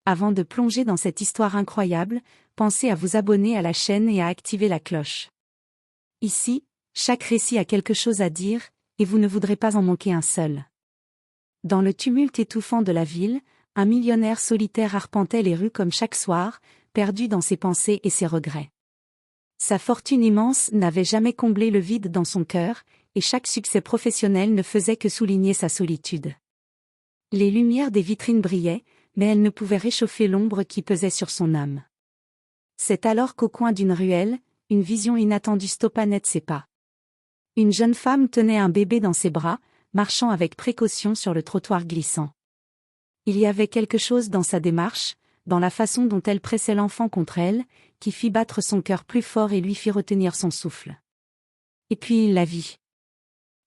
Avant de plonger dans cette histoire incroyable, pensez à vous abonner à la chaîne et à activer la cloche. Ici, chaque récit a quelque chose à dire, et vous ne voudrez pas en manquer un seul. Dans le tumulte étouffant de la ville, un millionnaire solitaire arpentait les rues comme chaque soir, perdu dans ses pensées et ses regrets. Sa fortune immense n'avait jamais comblé le vide dans son cœur, et chaque succès professionnel ne faisait que souligner sa solitude. Les lumières des vitrines brillaient, mais elles ne pouvaient réchauffer l'ombre qui pesait sur son âme. C'est alors qu'au coin d'une ruelle, une vision inattendue stoppa net ses pas. Une jeune femme tenait un bébé dans ses bras, marchant avec précaution sur le trottoir glissant. Il y avait quelque chose dans sa démarche, dans la façon dont elle pressait l'enfant contre elle, qui fit battre son cœur plus fort et lui fit retenir son souffle. Et puis il la vit.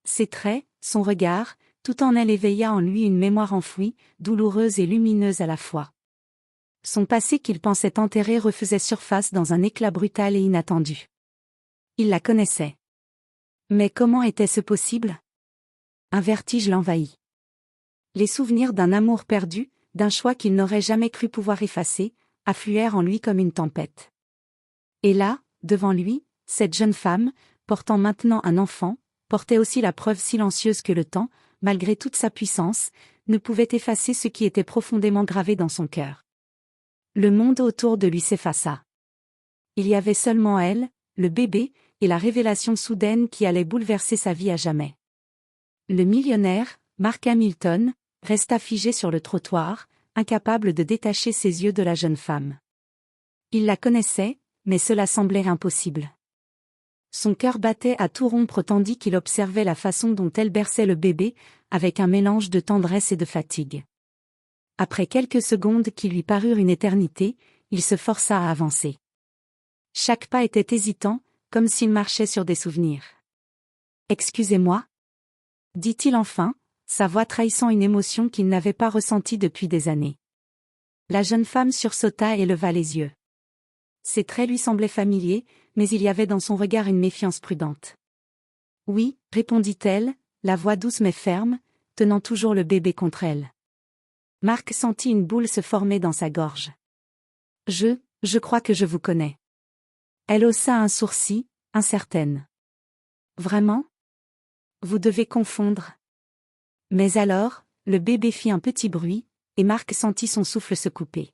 Ses traits, son regard, tout en elle éveilla en lui une mémoire enfouie, douloureuse et lumineuse à la fois. Son passé qu'il pensait enterré refaisait surface dans un éclat brutal et inattendu. Il la connaissait. Mais comment était-ce possible? Un vertige l'envahit. Les souvenirs d'un amour perdu, d'un choix qu'il n'aurait jamais cru pouvoir effacer, affluèrent en lui comme une tempête. Et là, devant lui, cette jeune femme, portant maintenant un enfant, portait aussi la preuve silencieuse que le temps, malgré toute sa puissance, ne pouvait effacer ce qui était profondément gravé dans son cœur. Le monde autour de lui s'effaça. Il y avait seulement elle, le bébé, et la révélation soudaine qui allait bouleverser sa vie à jamais. Le millionnaire, Mark Hamilton, resta figé sur le trottoir, incapable de détacher ses yeux de la jeune femme. Il la connaissait, mais cela semblait impossible. Son cœur battait à tout rompre tandis qu'il observait la façon dont elle berçait le bébé, avec un mélange de tendresse et de fatigue. Après quelques secondes qui lui parurent une éternité, il se força à avancer. Chaque pas était hésitant, comme s'il marchait sur des souvenirs. « Excusez-moi » dit-il enfin, sa voix trahissant une émotion qu'il n'avait pas ressentie depuis des années. La jeune femme sursauta et leva les yeux. Ses traits lui semblaient familiers, mais il y avait dans son regard une méfiance prudente. « Oui » répondit-elle, la voix douce mais ferme, tenant toujours le bébé contre elle. Mark sentit une boule se former dans sa gorge. « Je crois que je vous connais. » Elle haussa un sourcil, incertaine. « Vraiment ? Vous devez confondre. » Mais alors, le bébé fit un petit bruit, et Mark sentit son souffle se couper.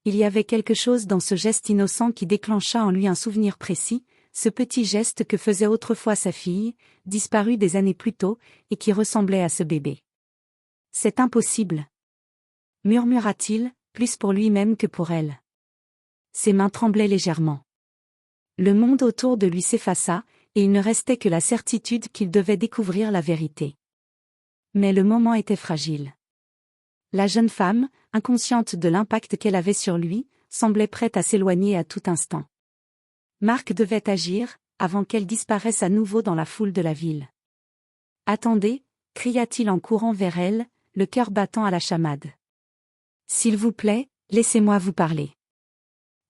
Il y avait quelque chose dans ce geste innocent qui déclencha en lui un souvenir précis, ce petit geste que faisait autrefois sa fille, disparue des années plus tôt, et qui ressemblait à ce bébé. « C'est impossible » murmura-t-il, plus pour lui-même que pour elle. Ses mains tremblaient légèrement. Le monde autour de lui s'effaça, et il ne restait que la certitude qu'il devait découvrir la vérité. Mais le moment était fragile. La jeune femme, inconsciente de l'impact qu'elle avait sur lui, semblait prête à s'éloigner à tout instant. Mark devait agir, avant qu'elle disparaisse à nouveau dans la foule de la ville. « Attendez » cria-t-il en courant vers elle, le cœur battant à la chamade. « S'il vous plaît, laissez-moi vous parler. »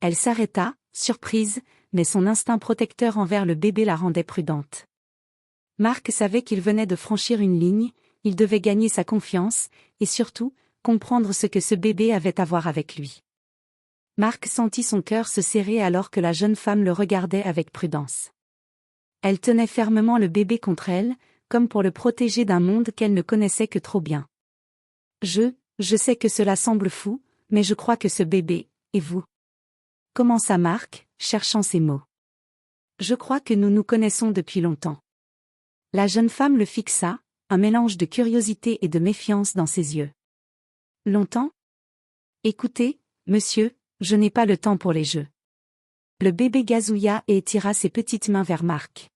Elle s'arrêta, surprise, mais son instinct protecteur envers le bébé la rendait prudente. Mark savait qu'il venait de franchir une ligne, il devait gagner sa confiance, et surtout, comprendre ce que ce bébé avait à voir avec lui. Mark sentit son cœur se serrer alors que la jeune femme le regardait avec prudence. Elle tenait fermement le bébé contre elle, comme pour le protéger d'un monde qu'elle ne connaissait que trop bien. Je sais que cela semble fou, mais je crois que ce bébé, et vous. Commença Mark, cherchant ses mots. Je crois que nous nous connaissons depuis longtemps. La jeune femme le fixa, un mélange de curiosité et de méfiance dans ses yeux. Longtemps? Écoutez, monsieur, je n'ai pas le temps pour les jeux. Le bébé gazouilla et étira ses petites mains vers Mark.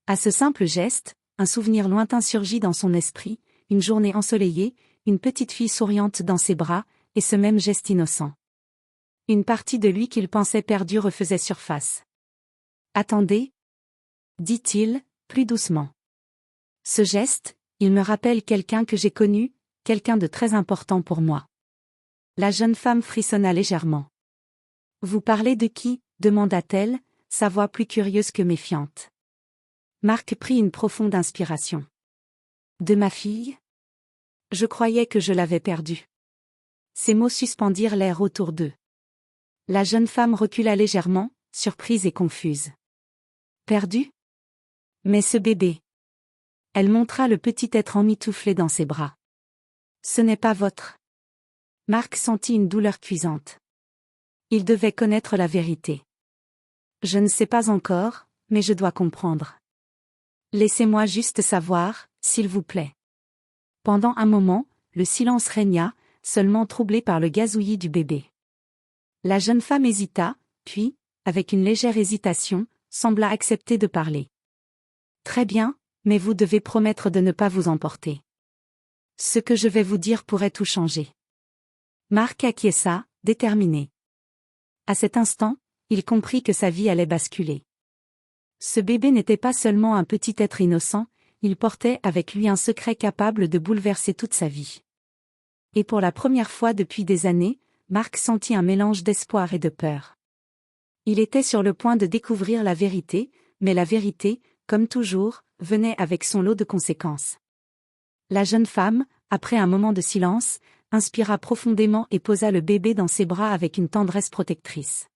À ce simple geste, un souvenir lointain surgit dans son esprit, une journée ensoleillée, une petite fille souriante dans ses bras, et ce même geste innocent. Une partie de lui qu'il pensait perdu refaisait surface. « Attendez » dit-il, plus doucement. Ce geste, il me rappelle quelqu'un que j'ai connu, quelqu'un de très important pour moi. La jeune femme frissonna légèrement. « Vous parlez de qui ?» demanda-t-elle, sa voix plus curieuse que méfiante. Mark prit une profonde inspiration. « De ma fille ? Je croyais que je l'avais perdue. » Ces mots suspendirent l'air autour d'eux. La jeune femme recula légèrement, surprise et confuse. Perdue? Mais ce bébé. Elle montra le petit être emmitouflé dans ses bras. Ce n'est pas votre. Marc sentit une douleur cuisante. Il devait connaître la vérité. Je ne sais pas encore, mais je dois comprendre. Laissez-moi juste savoir, s'il vous plaît. Pendant un moment, le silence régna, seulement troublé par le gazouillis du bébé. La jeune femme hésita, puis, avec une légère hésitation, sembla accepter de parler. Très bien, mais vous devez promettre de ne pas vous emporter. Ce que je vais vous dire pourrait tout changer. Marc acquiesça, déterminé. À cet instant, il comprit que sa vie allait basculer. Ce bébé n'était pas seulement un petit être innocent, il portait avec lui un secret capable de bouleverser toute sa vie. Et pour la première fois depuis des années, Marc sentit un mélange d'espoir et de peur. Il était sur le point de découvrir la vérité, mais la vérité, comme toujours, venait avec son lot de conséquences. La jeune femme, après un moment de silence, inspira profondément et posa le bébé dans ses bras avec une tendresse protectrice.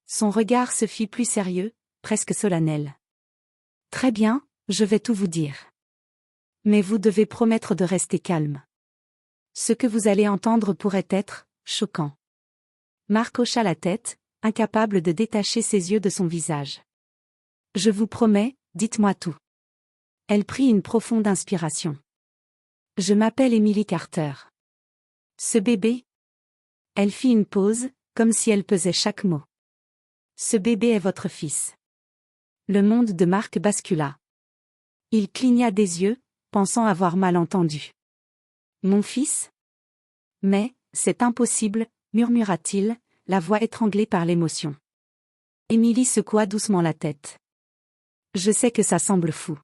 Son regard se fit plus sérieux, presque solennel. Très bien, je vais tout vous dire. Mais vous devez promettre de rester calme. Ce que vous allez entendre pourrait être choquant. Marc hocha la tête, incapable de détacher ses yeux de son visage. Je vous promets, dites-moi tout. Elle prit une profonde inspiration. Je m'appelle Emily Carter. Ce bébé? Elle fit une pause, comme si elle pesait chaque mot. Ce bébé est votre fils. Le monde de Marc bascula. Il cligna des yeux, pensant avoir mal entendu. Mon fils? Mais, c'est impossible, murmura-t-il, la voix étranglée par l'émotion. Émilie secoua doucement la tête. Je sais que ça semble fou.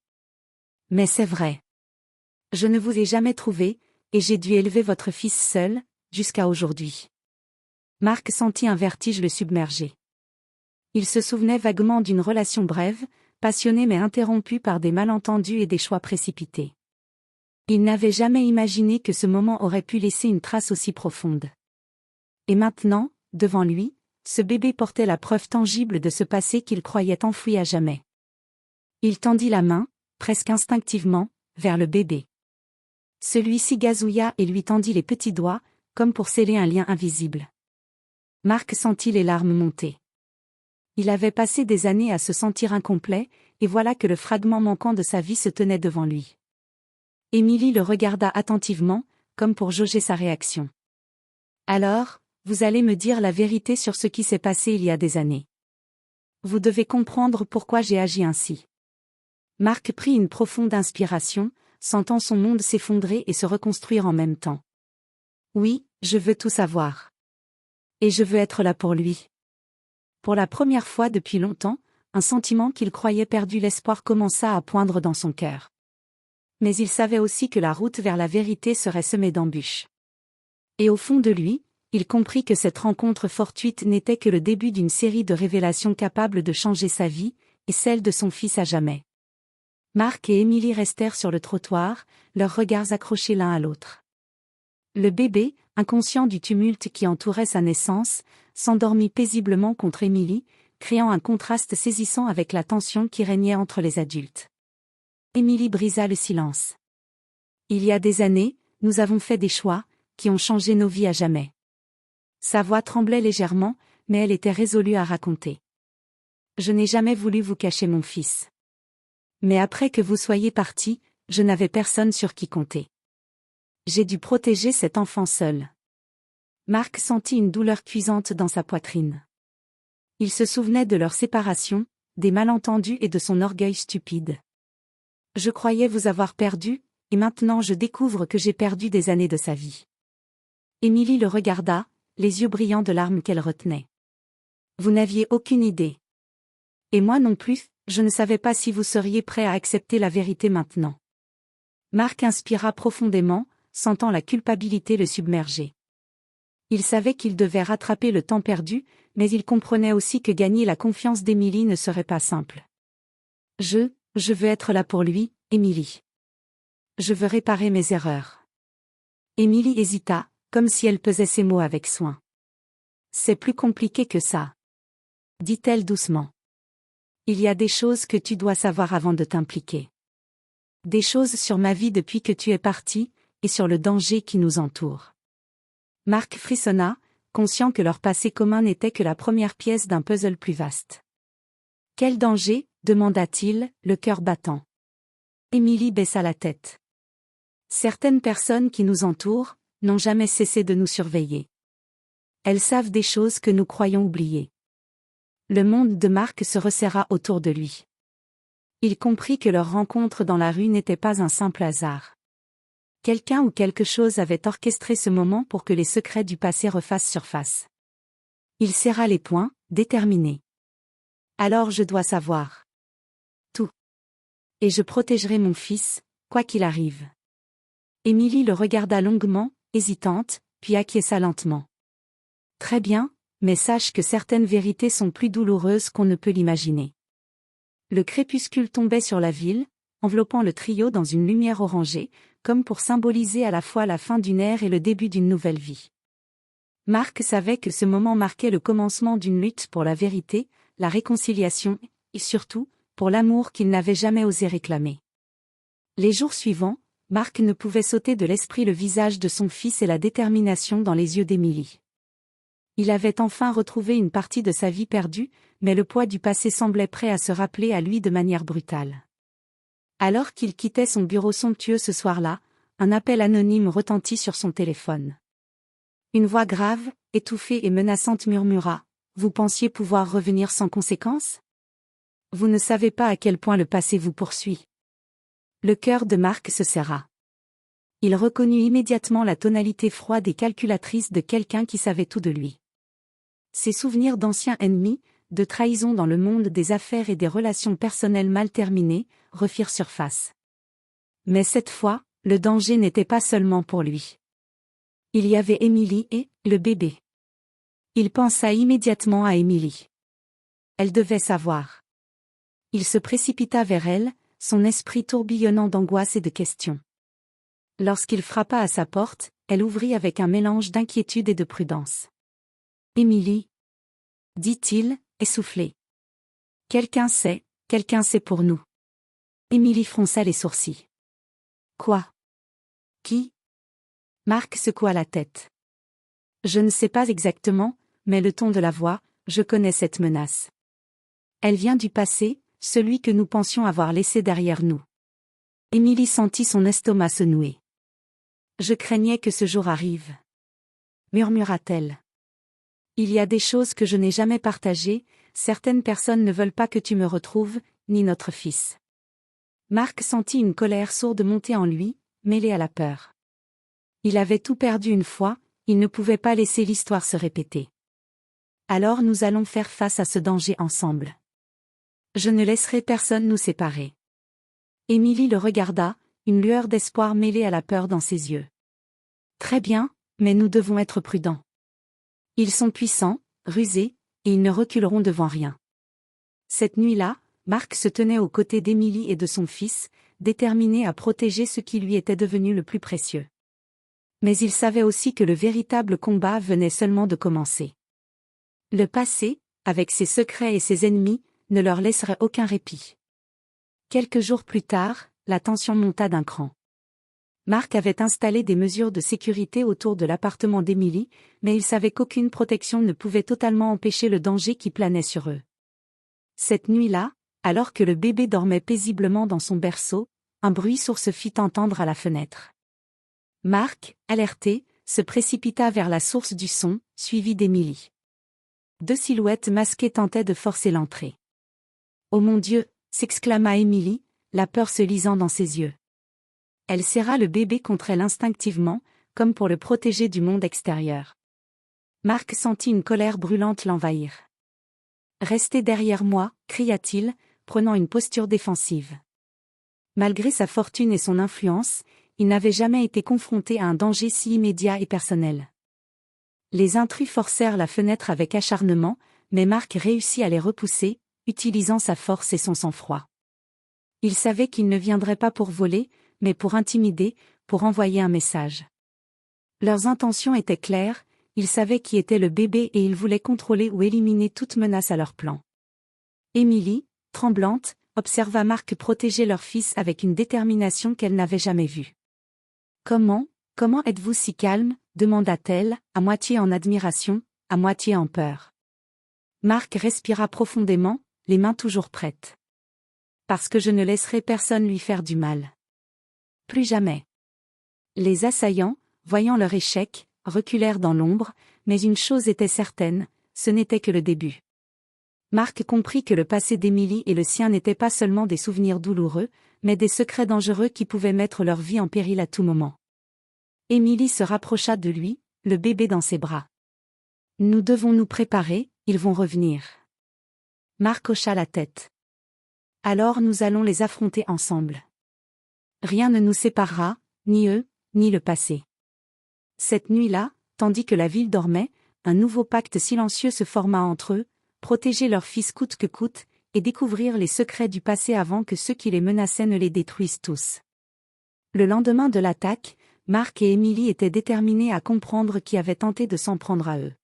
Mais c'est vrai. Je ne vous ai jamais trouvé, et j'ai dû élever votre fils seul, jusqu'à aujourd'hui. Marc sentit un vertige le submerger. Il se souvenait vaguement d'une relation brève, passionnée mais interrompue par des malentendus et des choix précipités. Il n'avait jamais imaginé que ce moment aurait pu laisser une trace aussi profonde. Et maintenant, devant lui, ce bébé portait la preuve tangible de ce passé qu'il croyait enfoui à jamais. Il tendit la main, presque instinctivement, vers le bébé. Celui-ci gazouilla et lui tendit les petits doigts, comme pour sceller un lien invisible. Marc sentit les larmes monter. Il avait passé des années à se sentir incomplet, et voilà que le fragment manquant de sa vie se tenait devant lui. Émilie le regarda attentivement, comme pour jauger sa réaction. Alors, vous allez me dire la vérité sur ce qui s'est passé il y a des années. Vous devez comprendre pourquoi j'ai agi ainsi. Marc prit une profonde inspiration, sentant son monde s'effondrer et se reconstruire en même temps. Oui, je veux tout savoir. Et je veux être là pour lui. Pour la première fois depuis longtemps, un sentiment qu'il croyait perdu l'espoir commença à poindre dans son cœur. Mais il savait aussi que la route vers la vérité serait semée d'embûches. Et au fond de lui, il comprit que cette rencontre fortuite n'était que le début d'une série de révélations capables de changer sa vie, et celle de son fils à jamais. Marc et Émilie restèrent sur le trottoir, leurs regards accrochés l'un à l'autre. Le bébé, inconscient du tumulte qui entourait sa naissance, s'endormit paisiblement contre Émilie, créant un contraste saisissant avec la tension qui régnait entre les adultes. Émilie brisa le silence. Il y a des années, nous avons fait des choix, qui ont changé nos vies à jamais. Sa voix tremblait légèrement, mais elle était résolue à raconter. Je n'ai jamais voulu vous cacher mon fils. Mais après que vous soyez partis, je n'avais personne sur qui compter. J'ai dû protéger cet enfant seul. Marc sentit une douleur cuisante dans sa poitrine. Il se souvenait de leur séparation, des malentendus et de son orgueil stupide. Je croyais vous avoir perdu, et maintenant je découvre que j'ai perdu des années de sa vie. Émilie le regarda, les yeux brillants de larmes qu'elle retenait. Vous n'aviez aucune idée. Et moi non plus, je ne savais pas si vous seriez prêt à accepter la vérité maintenant. Marc inspira profondément, sentant la culpabilité le submerger. Il savait qu'il devait rattraper le temps perdu, mais il comprenait aussi que gagner la confiance d'Émilie ne serait pas simple. Je veux être là pour lui, Émilie. Je veux réparer mes erreurs. Émilie hésita, Comme si elle pesait ses mots avec soin. C'est plus compliqué que ça. Dit-elle doucement. Il y a des choses que tu dois savoir avant de t'impliquer. Des choses sur ma vie depuis que tu es parti, et sur le danger qui nous entoure. Marc frissonna, conscient que leur passé commun n'était que la première pièce d'un puzzle plus vaste. Quel danger? Demanda-t-il, le cœur battant. Émilie baissa la tête. Certaines personnes qui nous entourent n'ont jamais cessé de nous surveiller. Elles savent des choses que nous croyons oublier. Le monde de Marc se resserra autour de lui. Il comprit que leur rencontre dans la rue n'était pas un simple hasard. Quelqu'un ou quelque chose avait orchestré ce moment pour que les secrets du passé refassent surface. Il serra les poings, déterminé. Alors je dois savoir. Tout. Et je protégerai mon fils, quoi qu'il arrive. Émilie le regarda longuement, hésitante, puis acquiesça lentement. Très bien, mais sache que certaines vérités sont plus douloureuses qu'on ne peut l'imaginer. Le crépuscule tombait sur la ville, enveloppant le trio dans une lumière orangée, comme pour symboliser à la fois la fin d'une ère et le début d'une nouvelle vie. Marc savait que ce moment marquait le commencement d'une lutte pour la vérité, la réconciliation, et surtout, pour l'amour qu'il n'avait jamais osé réclamer. Les jours suivants, Marc ne pouvait s'ôter de l'esprit le visage de son fils et la détermination dans les yeux d'Émilie. Il avait enfin retrouvé une partie de sa vie perdue, mais le poids du passé semblait prêt à se rappeler à lui de manière brutale. Alors qu'il quittait son bureau somptueux ce soir-là, un appel anonyme retentit sur son téléphone. Une voix grave, étouffée et menaçante murmura : « Vous pensiez pouvoir revenir sans conséquence ? Vous ne savez pas à quel point le passé vous poursuit. » Le cœur de Marc se serra. Il reconnut immédiatement la tonalité froide et calculatrice de quelqu'un qui savait tout de lui. Ses souvenirs d'anciens ennemis, de trahison dans le monde des affaires et des relations personnelles mal terminées, refirent surface. Mais cette fois, le danger n'était pas seulement pour lui. Il y avait Émilie et le bébé. Il pensa immédiatement à Émilie. Elle devait savoir. Il se précipita vers elle, son esprit tourbillonnant d'angoisse et de questions. Lorsqu'il frappa à sa porte, elle ouvrit avec un mélange d'inquiétude et de prudence. « Émilie » dit-il, essoufflé. « Quelqu'un sait pour nous. » Émilie fronça les sourcils. « Quoi ? Qui ?» Marc secoua la tête. « Je ne sais pas exactement, mais le ton de la voix, je connais cette menace. Elle vient du passé, celui que nous pensions avoir laissé derrière nous. » Émilie sentit son estomac se nouer. « Je craignais que ce jour arrive. » murmura-t-elle. « Il y a des choses que je n'ai jamais partagées, certaines personnes ne veulent pas que tu me retrouves, ni notre fils. » Marc sentit une colère sourde monter en lui, mêlée à la peur. Il avait tout perdu une fois, il ne pouvait pas laisser l'histoire se répéter. « Alors nous allons faire face à ce danger ensemble. Je ne laisserai personne nous séparer. » Émilie le regarda, une lueur d'espoir mêlée à la peur dans ses yeux. « Très bien, mais nous devons être prudents. Ils sont puissants, rusés, et ils ne reculeront devant rien. » Cette nuit-là, Marc se tenait aux côtés d'Émilie et de son fils, déterminé à protéger ce qui lui était devenu le plus précieux. Mais il savait aussi que le véritable combat venait seulement de commencer. Le passé, avec ses secrets et ses ennemis, ne leur laisserait aucun répit. Quelques jours plus tard, la tension monta d'un cran. Marc avait installé des mesures de sécurité autour de l'appartement d'Émilie, mais il savait qu'aucune protection ne pouvait totalement empêcher le danger qui planait sur eux. Cette nuit-là, alors que le bébé dormait paisiblement dans son berceau, un bruit sourd se fit entendre à la fenêtre. Marc, alerté, se précipita vers la source du son, suivi d'Émilie. 2 silhouettes masquées tentaient de forcer l'entrée. « Oh mon Dieu !» s'exclama Émilie, la peur se lisant dans ses yeux. Elle serra le bébé contre elle instinctivement, comme pour le protéger du monde extérieur. Marc sentit une colère brûlante l'envahir. « Restez derrière moi !» cria-t-il, prenant une posture défensive. Malgré sa fortune et son influence, il n'avait jamais été confronté à un danger si immédiat et personnel. Les intrus forcèrent la fenêtre avec acharnement, mais Marc réussit à les repousser, utilisant sa force et son sang-froid. Il savait qu'il ne viendrait pas pour voler, mais pour intimider, pour envoyer un message. Leurs intentions étaient claires, ils savaient qui était le bébé et ils voulaient contrôler ou éliminer toute menace à leur plan. Émilie, tremblante, observa Marc protéger leur fils avec une détermination qu'elle n'avait jamais vue. « Comment êtes-vous si calme ?» demanda-t-elle, à moitié en admiration, à moitié en peur. Marc respira profondément, les mains toujours prêtes. « Parce que je ne laisserai personne lui faire du mal. Plus jamais. » Les assaillants, voyant leur échec, reculèrent dans l'ombre, mais une chose était certaine, ce n'était que le début. Marc comprit que le passé d'Émilie et le sien n'étaient pas seulement des souvenirs douloureux, mais des secrets dangereux qui pouvaient mettre leur vie en péril à tout moment. Émilie se rapprocha de lui, le bébé dans ses bras. « Nous devons nous préparer, ils vont revenir. » Marc hocha la tête. « Alors nous allons les affronter ensemble. Rien ne nous séparera, ni eux, ni le passé. » Cette nuit-là, tandis que la ville dormait, un nouveau pacte silencieux se forma entre eux, protéger leur fils coûte que coûte, et découvrir les secrets du passé avant que ceux qui les menaçaient ne les détruisent tous. Le lendemain de l'attaque, Marc et Émilie étaient déterminés à comprendre qui avait tenté de s'en prendre à eux.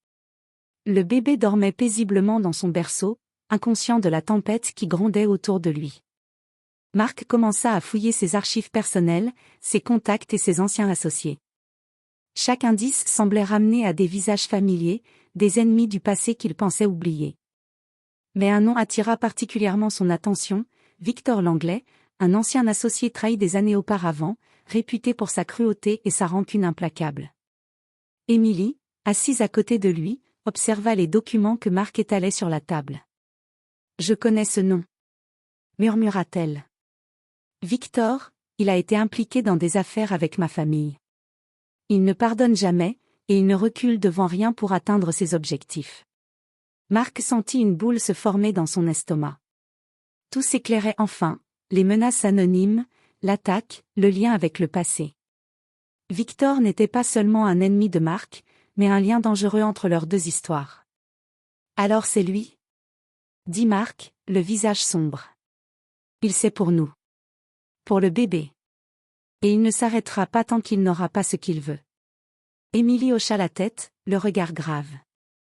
Le bébé dormait paisiblement dans son berceau, inconscient de la tempête qui grondait autour de lui. Marc commença à fouiller ses archives personnelles, ses contacts et ses anciens associés. Chaque indice semblait ramener à des visages familiers, des ennemis du passé qu'il pensait oublier. Mais un nom attira particulièrement son attention, Victor Langlais, un ancien associé trahi des années auparavant, réputé pour sa cruauté et sa rancune implacable. Émilie, assise à côté de lui, observa les documents que Marc étalait sur la table. « Je connais ce nom. » murmura-t-elle. « Victor, il a été impliqué dans des affaires avec ma famille. Il ne pardonne jamais, et il ne recule devant rien pour atteindre ses objectifs. » Marc sentit une boule se former dans son estomac. Tout s'éclairait enfin, les menaces anonymes, l'attaque, le lien avec le passé. Victor n'était pas seulement un ennemi de Marc, mais un lien dangereux entre leurs deux histoires. « Alors c'est lui ? » dit Marc, le visage sombre. « Il sait pour nous. Pour le bébé. Et il ne s'arrêtera pas tant qu'il n'aura pas ce qu'il veut. » Émilie hocha la tête, le regard grave.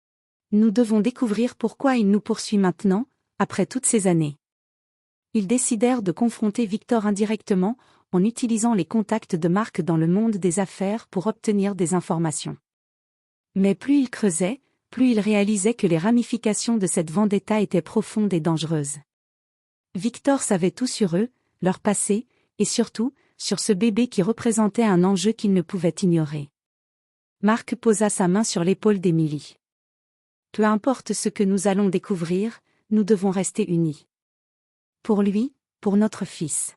« Nous devons découvrir pourquoi il nous poursuit maintenant, après toutes ces années. » Ils décidèrent de confronter Victor indirectement, en utilisant les contacts de Marc dans le monde des affaires pour obtenir des informations. Mais plus ils creusaient, plus ils réalisaient que les ramifications de cette vendetta étaient profondes et dangereuses. Victor savait tout sur eux, leur passé, et surtout, sur ce bébé qui représentait un enjeu qu'il ne pouvait ignorer. Marc posa sa main sur l'épaule d'Émilie. « Peu importe ce que nous allons découvrir, nous devons rester unis. Pour lui, pour notre fils. »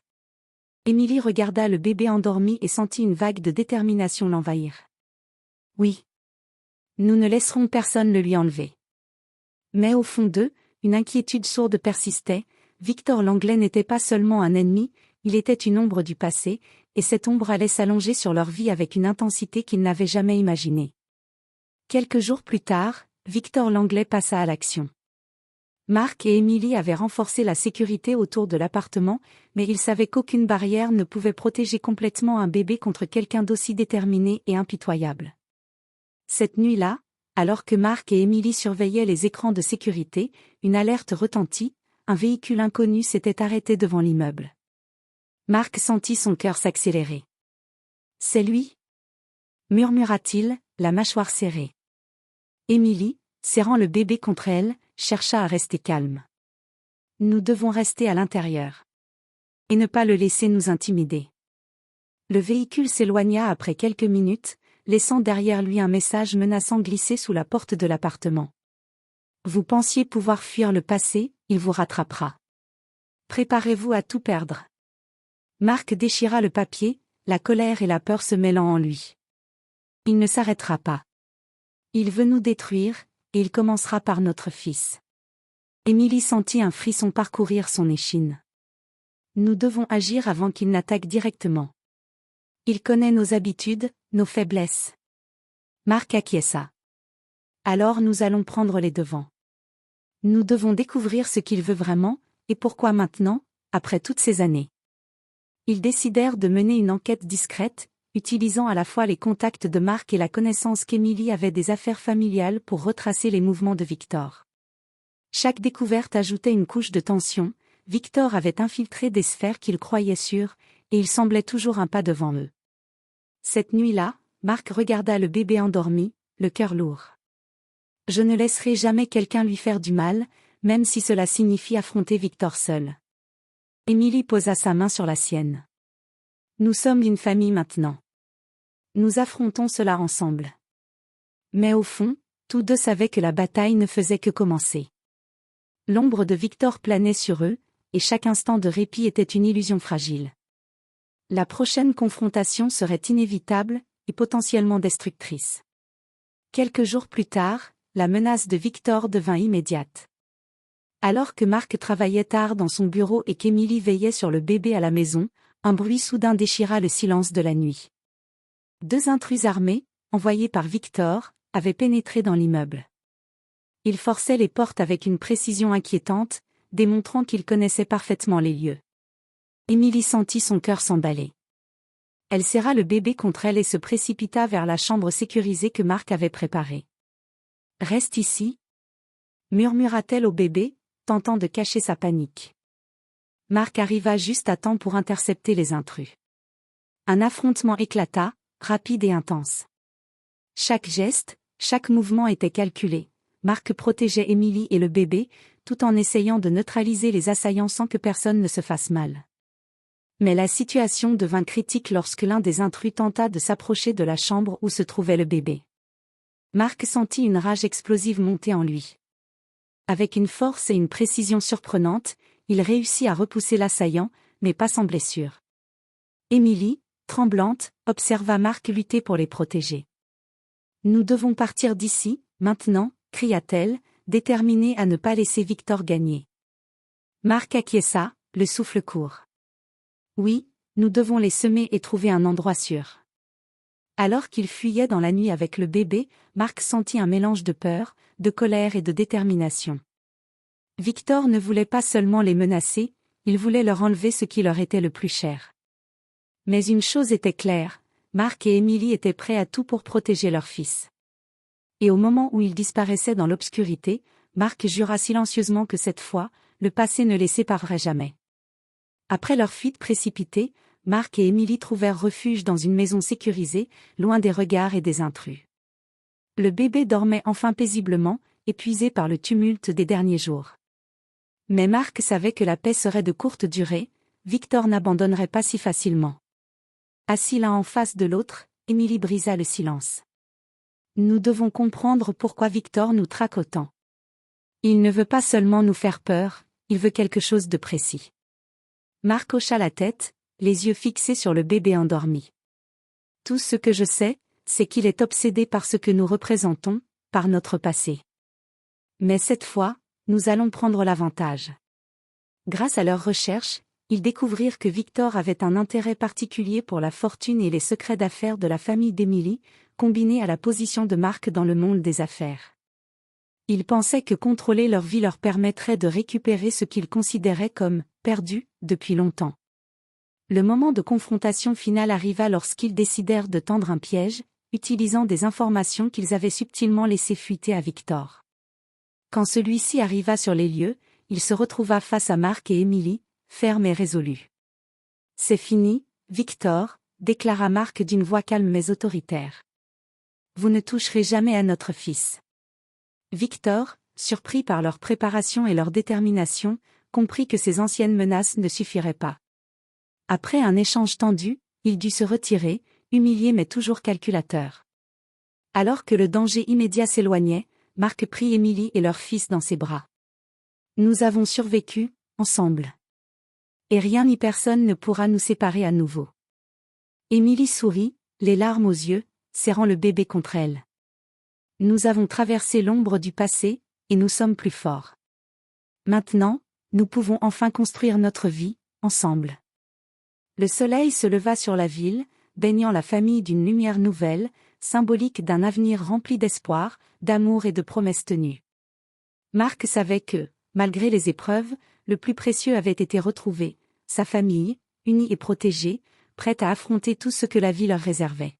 Émilie regarda le bébé endormi et sentit une vague de détermination l'envahir. « Oui. Nous ne laisserons personne le lui enlever. » Mais au fond d'eux, une inquiétude sourde persistait. Victor Langlais n'était pas seulement un ennemi, il était une ombre du passé, et cette ombre allait s'allonger sur leur vie avec une intensité qu'ils n'avaient jamais imaginée. Quelques jours plus tard, Victor Langlais passa à l'action. Marc et Émilie avaient renforcé la sécurité autour de l'appartement, mais ils savaient qu'aucune barrière ne pouvait protéger complètement un bébé contre quelqu'un d'aussi déterminé et impitoyable. Cette nuit-là, alors que Marc et Émilie surveillaient les écrans de sécurité, une alerte retentit, un véhicule inconnu s'était arrêté devant l'immeuble. Marc sentit son cœur s'accélérer. « C'est lui ?» murmura-t-il, la mâchoire serrée. Émilie, serrant le bébé contre elle, chercha à rester calme. « Nous devons rester à l'intérieur. Et ne pas le laisser nous intimider. » Le véhicule s'éloigna après quelques minutes, laissant derrière lui un message menaçant glisser sous la porte de l'appartement. « Vous pensiez pouvoir fuir le passé, il vous rattrapera. Préparez-vous à tout perdre. » Marc déchira le papier, la colère et la peur se mêlant en lui. « Il ne s'arrêtera pas. Il veut nous détruire, et il commencera par notre fils. » Émilie sentit un frisson parcourir son échine. « Nous devons agir avant qu'il n'attaque directement. Il connaît nos habitudes, nos faiblesses. » Marc acquiesça. « Alors nous allons prendre les devants. Nous devons découvrir ce qu'il veut vraiment, et pourquoi maintenant, après toutes ces années. » Ils décidèrent de mener une enquête discrète, utilisant à la fois les contacts de Mark et la connaissance qu'Emily avait des affaires familiales pour retracer les mouvements de Victor. Chaque découverte ajoutait une couche de tension. Victor avait infiltré des sphères qu'il croyait sûres, et il semblait toujours un pas devant eux. Cette nuit-là, Mark regarda le bébé endormi, le cœur lourd. « Je ne laisserai jamais quelqu'un lui faire du mal, même si cela signifie affronter Victor seul. » Emily posa sa main sur la sienne. « Nous sommes une famille maintenant. Nous affrontons cela ensemble. » Mais au fond, tous deux savaient que la bataille ne faisait que commencer. L'ombre de Victor planait sur eux, et chaque instant de répit était une illusion fragile. La prochaine confrontation serait inévitable, et potentiellement destructrice. Quelques jours plus tard, la menace de Victor devint immédiate. Alors que Mark travaillait tard dans son bureau et qu'Emily veillait sur le bébé à la maison, un bruit soudain déchira le silence de la nuit. 2 intrus armés, envoyés par Victor, avaient pénétré dans l'immeuble. Ils forçaient les portes avec une précision inquiétante, démontrant qu'ils connaissaient parfaitement les lieux. Emily sentit son cœur s'emballer. Elle serra le bébé contre elle et se précipita vers la chambre sécurisée que Mark avait préparée. « Reste ici » murmura-t-elle au bébé, tentant de cacher sa panique. Mark arriva juste à temps pour intercepter les intrus. Un affrontement éclata, rapide et intense. Chaque geste, chaque mouvement était calculé. Mark protégeait Emily et le bébé, tout en essayant de neutraliser les assaillants sans que personne ne se fasse mal. Mais la situation devint critique lorsque l'un des intrus tenta de s'approcher de la chambre où se trouvait le bébé. Mark sentit une rage explosive monter en lui. Avec une force et une précision surprenantes, il réussit à repousser l'assaillant, mais pas sans blessure. Emily, tremblante, observa Mark lutter pour les protéger. « Nous devons partir d'ici, maintenant », cria-t-elle, déterminée à ne pas laisser Victor gagner. Mark acquiesça, le souffle court. « Oui, nous devons les semer et trouver un endroit sûr. » Alors qu'il fuyait dans la nuit avec le bébé, Mark sentit un mélange de peur, de colère et de détermination. Victor ne voulait pas seulement les menacer, il voulait leur enlever ce qui leur était le plus cher. Mais une chose était claire, Mark et Emily étaient prêts à tout pour protéger leur fils. Et au moment où ils disparaissaient dans l'obscurité, Mark jura silencieusement que cette fois, le passé ne les séparerait jamais. Après leur fuite précipitée, Mark et Emily trouvèrent refuge dans une maison sécurisée, loin des regards et des intrus. Le bébé dormait enfin paisiblement, épuisé par le tumulte des derniers jours. Mais Mark savait que la paix serait de courte durée, Victor n'abandonnerait pas si facilement. Assis l'un en face de l'autre, Emily brisa le silence. « Nous devons comprendre pourquoi Victor nous traque autant. Il ne veut pas seulement nous faire peur, il veut quelque chose de précis. » Mark hocha la tête, les yeux fixés sur le bébé endormi. « Tout ce que je sais, c'est qu'il est obsédé par ce que nous représentons, par notre passé. Mais cette fois, nous allons prendre l'avantage. » Grâce à leurs recherches, ils découvrirent que Victor avait un intérêt particulier pour la fortune et les secrets d'affaires de la famille d'Emily, combinés à la position de Mark dans le monde des affaires. Ils pensaient que contrôler leur vie leur permettrait de récupérer ce qu'ils considéraient comme « perdu » depuis longtemps. Le moment de confrontation finale arriva lorsqu'ils décidèrent de tendre un piège, utilisant des informations qu'ils avaient subtilement laissées fuiter à Victor. Quand celui-ci arriva sur les lieux, il se retrouva face à Mark et Emily, ferme et résolu. « C'est fini, Victor », déclara Mark d'une voix calme mais autoritaire. « Vous ne toucherez jamais à notre fils. » Victor, surpris par leur préparation et leur détermination, comprit que ces anciennes menaces ne suffiraient pas. Après un échange tendu, il dut se retirer, humilié mais toujours calculateur. Alors que le danger immédiat s'éloignait, Mark prit Emily et leur fils dans ses bras. « Nous avons survécu, ensemble. Et rien ni personne ne pourra nous séparer à nouveau. » Emily sourit, les larmes aux yeux, serrant le bébé contre elle. « Nous avons traversé l'ombre du passé, et nous sommes plus forts. Maintenant, nous pouvons enfin construire notre vie, ensemble. » Le soleil se leva sur la ville, baignant la famille d'une lumière nouvelle, symbolique d'un avenir rempli d'espoir, d'amour et de promesses tenues. Mark savait que, malgré les épreuves, le plus précieux avait été retrouvé, sa famille, unie et protégée, prêtes à affronter tout ce que la vie leur réservait.